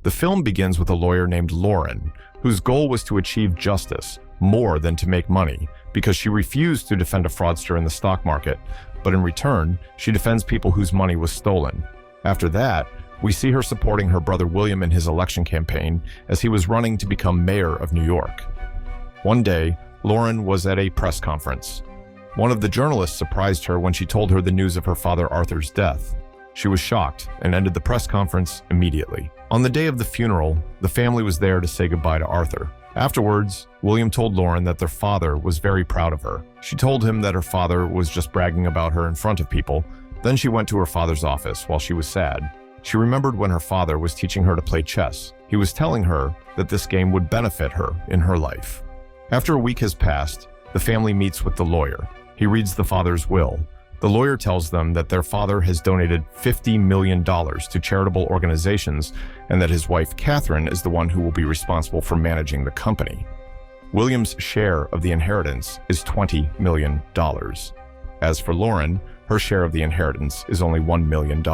The film begins with a lawyer named Lauren, whose goal was to achieve justice more than to make money, because she refused to defend a fraudster in the stock market, but in return, she defends people whose money was stolen. After that, we see her supporting her brother William in his election campaign as he was running to become mayor of New York. One day, Lauren was at a press conference. One of the journalists surprised her when she told her the news of her father Arthur's death. She was shocked and ended the press conference immediately. On the day of the funeral, the family was there to say goodbye to Arthur. Afterwards, William told Lauren that their father was very proud of her. She told him that her father was just bragging about her in front of people. Then she went to her father's office while she was sad. She remembered when her father was teaching her to play chess. He was telling her that this game would benefit her in her life. After a week has passed, the family meets with the lawyer. He reads the father's will. The lawyer tells them that their father has donated $50 million to charitable organizations and that his wife, Catherine, is the one who will be responsible for managing the company. William's share of the inheritance is $20 million. As for Lauren, her share of the inheritance is only $1 million.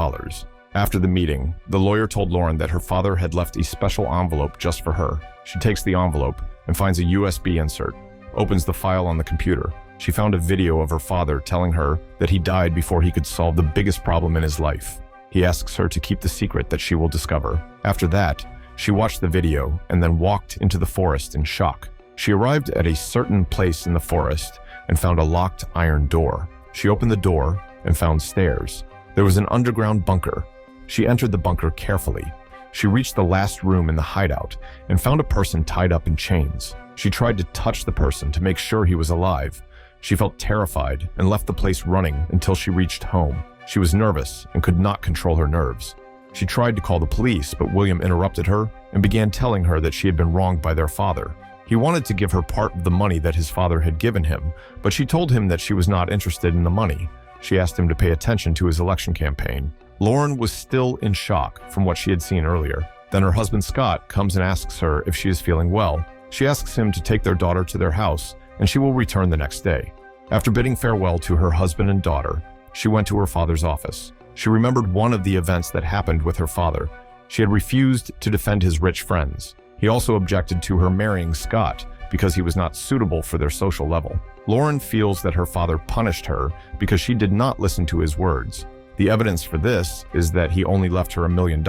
After the meeting, the lawyer told Lauren that her father had left a special envelope just for her. She takes the envelope and finds a USB insert, opens the file on the computer. She found a video of her father telling her that he died before he could solve the biggest problem in his life. He asks her to keep the secret that she will discover. After that, she watched the video and then walked into the forest in shock. She arrived at a certain place in the forest and found a locked iron door. She opened the door and found stairs. There was an underground bunker. She entered the bunker carefully. She reached the last room in the hideout and found a person tied up in chains. She tried to touch the person to make sure he was alive. She felt terrified and left the place running until she reached home. She was nervous and could not control her nerves. She tried to call the police, but William interrupted her and began telling her that she had been wronged by their father. He wanted to give her part of the money that his father had given him, but she told him that she was not interested in the money. She asked him to pay attention to his election campaign. Lauren was still in shock from what she had seen earlier. Then her husband Scott comes and asks her if she is feeling well. She asks him to take their daughter to their house, and she will return the next day. After bidding farewell to her husband and daughter, she went to her father's office. She remembered one of the events that happened with her father. She had refused to defend his rich friends. He also objected to her marrying Scott because he was not suitable for their social level. Lauren feels that her father punished her because she did not listen to his words. The evidence for this is that he only left her $1 million,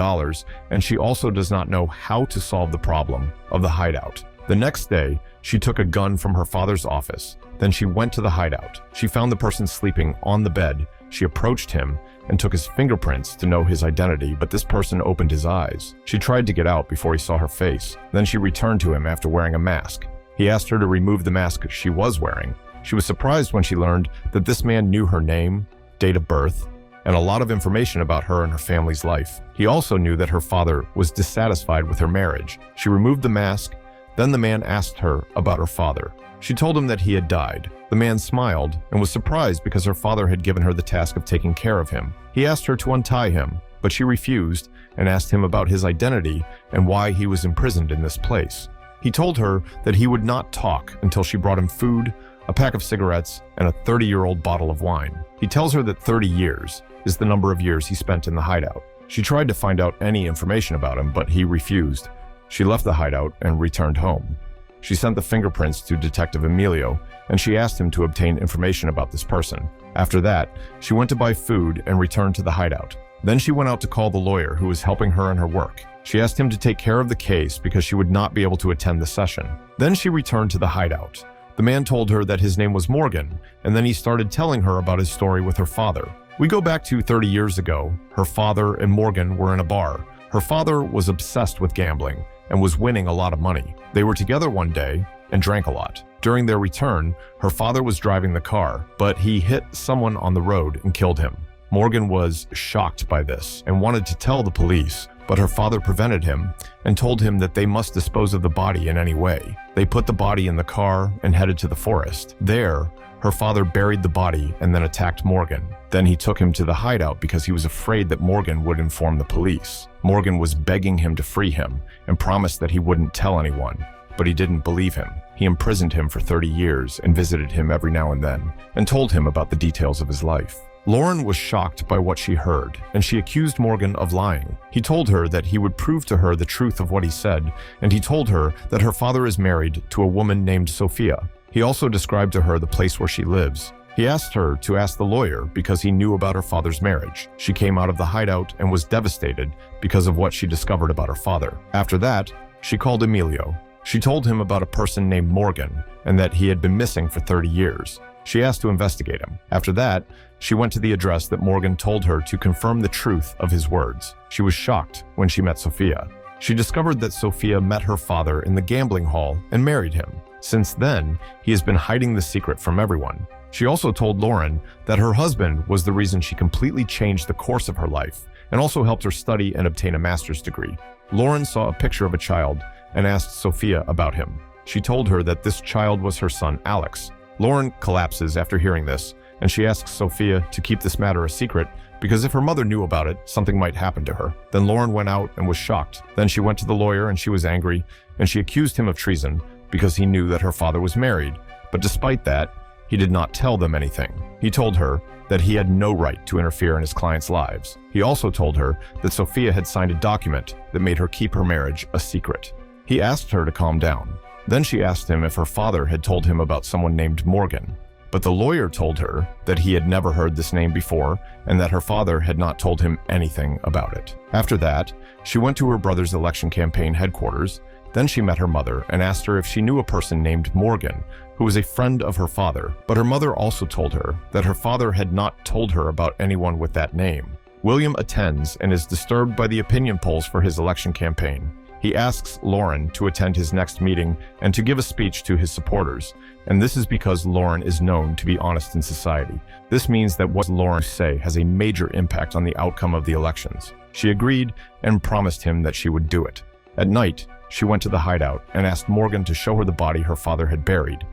and she also does not know how to solve the problem of the hideout. The next day, she took a gun from her father's office. Then she went to the hideout. She found the person sleeping on the bed. She approached him and took his fingerprints to know his identity, but this person opened his eyes. She tried to get out before he saw her face. Then she returned to him after wearing a mask. He asked her to remove the mask she was wearing. She was surprised when she learned that this man knew her name, date of birth, and a lot of information about her and her family's life. He also knew that her father was dissatisfied with her marriage. She removed the mask. Then the man asked her about her father. She told him that he had died. The man smiled and was surprised because her father had given her the task of taking care of him. He asked her to untie him, but she refused and asked him about his identity and why he was imprisoned in this place. He told her that he would not talk until she brought him food, a pack of cigarettes, and a 30-year-old bottle of wine. He tells her that 30 years is the number of years he spent in the hideout. She tried to find out any information about him, but he refused. She left the hideout and returned home. She sent the fingerprints to Detective Emilio, and she asked him to obtain information about this person. After that, she went to buy food and returned to the hideout. Then she went out to call the lawyer who was helping her in her work. She asked him to take care of the case because she would not be able to attend the session. Then she returned to the hideout. The man told her that his name was Morgan, and then he started telling her about his story with her father. We go back to 30 years ago. Her father and Morgan were in a bar. Her father was obsessed with gambling and was winning a lot of money. They were together one day and drank a lot. During their return, her father was driving the car, but he hit someone on the road and killed him. Morgan was shocked by this and wanted to tell the police, but her father prevented him and told him that they must dispose of the body in any way. They put the body in the car and headed to the forest. There, her father buried the body and then attacked Morgan. Then he took him to the hideout because he was afraid that Morgan would inform the police. Morgan was begging him to free him and promised that he wouldn't tell anyone, but he didn't believe him. He imprisoned him for 30 years and visited him every now and then and told him about the details of his life. Lauren was shocked by what she heard, and she accused Morgan of lying. He told her that he would prove to her the truth of what he said, and he told her that her father is married to a woman named Sophia. He also described to her the place where she lives. He asked her to ask the lawyer because he knew about her father's marriage. She came out of the hideout and was devastated because of what she discovered about her father. After that, she called Emilio. She told him about a person named Morgan and that he had been missing for 30 years. She asked to investigate him. After that, she went to the address that Morgan told her to confirm the truth of his words. She was shocked when she met Sophia. She discovered that Sophia met her father in the gambling hall and married him. Since then, he has been hiding the secret from everyone. She also told Lauren that her husband was the reason she completely changed the course of her life and also helped her study and obtain a master's degree. Lauren saw a picture of a child and asked Sophia about him. She told her that this child was her son, Alex. Lauren collapses after hearing this, and she asks Sophia to keep this matter a secret because if her mother knew about it, something might happen to her. Then Lauren went out and was shocked. Then she went to the lawyer and she was angry, and she accused him of treason because he knew that her father was married. But despite that, he did not tell them anything. He told her that he had no right to interfere in his clients' lives. He also told her that Sophia had signed a document that made her keep her marriage a secret. He asked her to calm down. Then she asked him if her father had told him about someone named Morgan. But the lawyer told her that he had never heard this name before and that her father had not told him anything about it. After that, she went to her brother's election campaign headquarters. Then she met her mother and asked her if she knew a person named Morgan, who was a friend of her father. But her mother also told her that her father had not told her about anyone with that name. William attends and is disturbed by the opinion polls for his election campaign. He asks Lauren to attend his next meeting and to give a speech to his supporters. And this is because Lauren is known to be honest in society. This means that what Lauren say has a major impact on the outcome of the elections. She agreed and promised him that she would do it. At night, she went to the hideout and asked Morgan to show her the body her father had buried.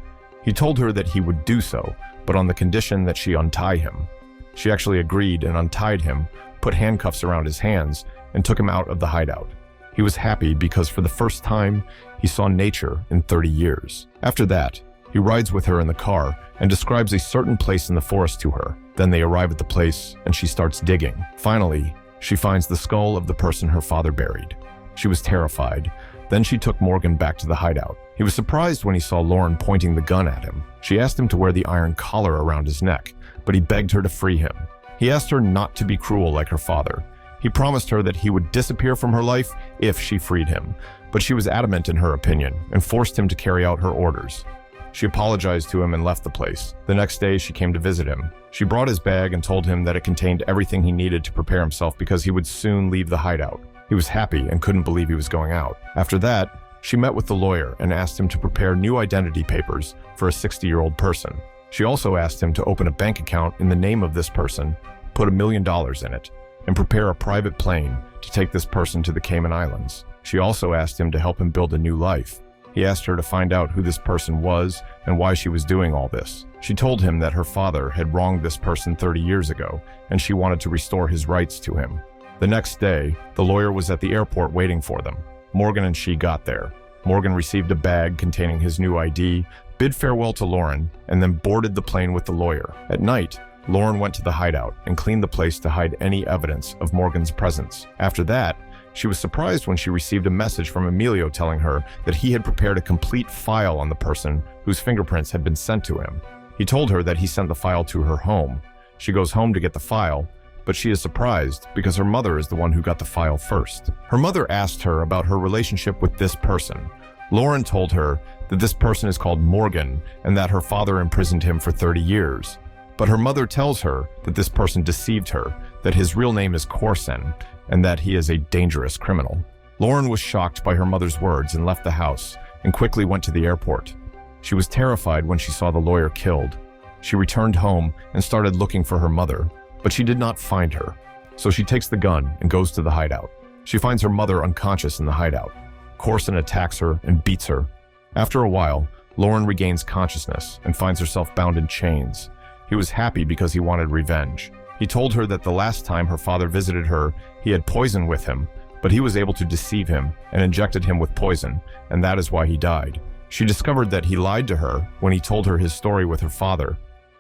He told her that he would do so, but on the condition that she untie him. She actually agreed and untied him, put handcuffs around his hands, and took him out of the hideout. He was happy because for the first time, he saw nature in 30 years. After that, he rides with her in the car and describes a certain place in the forest to her. Then they arrive at the place and she starts digging. Finally, she finds the skull of the person her father buried. She was terrified. Then she took Morgan back to the hideout. He was surprised when he saw Lauren pointing the gun at him. She asked him to wear the iron collar around his neck, but he begged her to free him. He asked her not to be cruel like her father. He promised her that he would disappear from her life if she freed him, but she was adamant in her opinion and forced him to carry out her orders. She apologized to him and left the place. The next day, she came to visit him. She brought his bag and told him that it contained everything he needed to prepare himself because he would soon leave the hideout. He was happy and couldn't believe he was going out. After that, she met with the lawyer and asked him to prepare new identity papers for a 60-year-old person. She also asked him to open a bank account in the name of this person, put $1 million in it, and prepare a private plane to take this person to the Cayman Islands. She also asked him to help him build a new life. He asked her to find out who this person was and why she was doing all this. She told him that her father had wronged this person 30 years ago, and she wanted to restore his rights to him. The next day, the lawyer was at the airport waiting for them. Morgan and she got there. Morgan received a bag containing his new ID, bid farewell to Lauren, and then boarded the plane with the lawyer. At night, Lauren went to the hideout and cleaned the place to hide any evidence of Morgan's presence. After that, she was surprised when she received a message from Emilio telling her that he had prepared a complete file on the person whose fingerprints had been sent to him. He told her that he sent the file to her home. She goes home to get the file, but she is surprised because her mother is the one who got the file first. Her mother asked her about her relationship with this person. Lauren told her that this person is called Morgan and that her father imprisoned him for 30 years. But her mother tells her that this person deceived her, that his real name is Corson, and that he is a dangerous criminal. Lauren was shocked by her mother's words and left the house and quickly went to the airport. She was terrified when she saw the lawyer killed. She returned home and started looking for her mother, but she did not find her. So she takes the gun and goes to the hideout. She finds her mother unconscious in the hideout. Corson attacks her and beats her. After a while, Lauren regains consciousness and finds herself bound in chains. He was happy because he wanted revenge. He told her that the last time her father visited her, he had poison with him, but he was able to deceive him and injected him with poison, and that is why he died. She discovered that he lied to her when he told her his story with her father.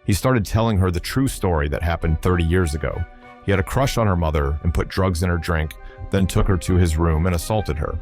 He started telling her the true story that happened 30 years ago. He had a crush on her mother and put drugs in her drink, then took her to his room and assaulted her.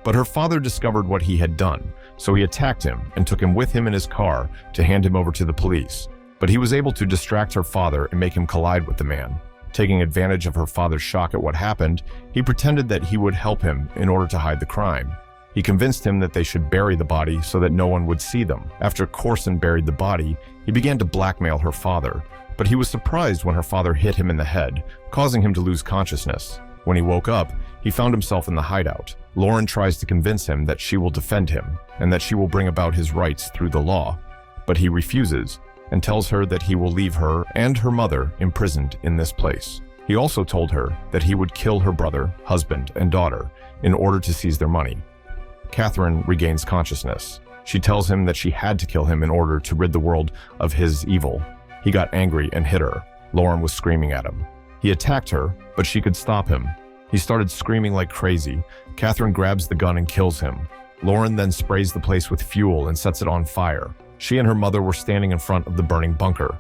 But her father discovered what he had done, so he attacked him and took him with him in his car to hand him over to the police. But he was able to distract her father and make him collide with the man. Taking advantage of her father's shock at what happened, he pretended that he would help him in order to hide the crime. He convinced him that they should bury the body so that no one would see them. After Corson buried the body, he began to blackmail her father, but he was surprised when her father hit him in the head, causing him to lose consciousness. When he woke up, he found himself in the hideout. Lauren tries to convince him that she will defend him and that she will bring about his rights through the law, but he refuses and tells her that he will leave her and her mother imprisoned in this place. He also told her that he would kill her brother, husband, and daughter in order to seize their money. Catherine regains consciousness. She tells him that she had to kill him in order to rid the world of his evil. He got angry and hit her. Lauren was screaming at him. He attacked her, but she could stop him. He started screaming like crazy. Catherine grabs the gun and kills him. Lauren then sprays the place with fuel and sets it on fire. She and her mother were standing in front of the burning bunker.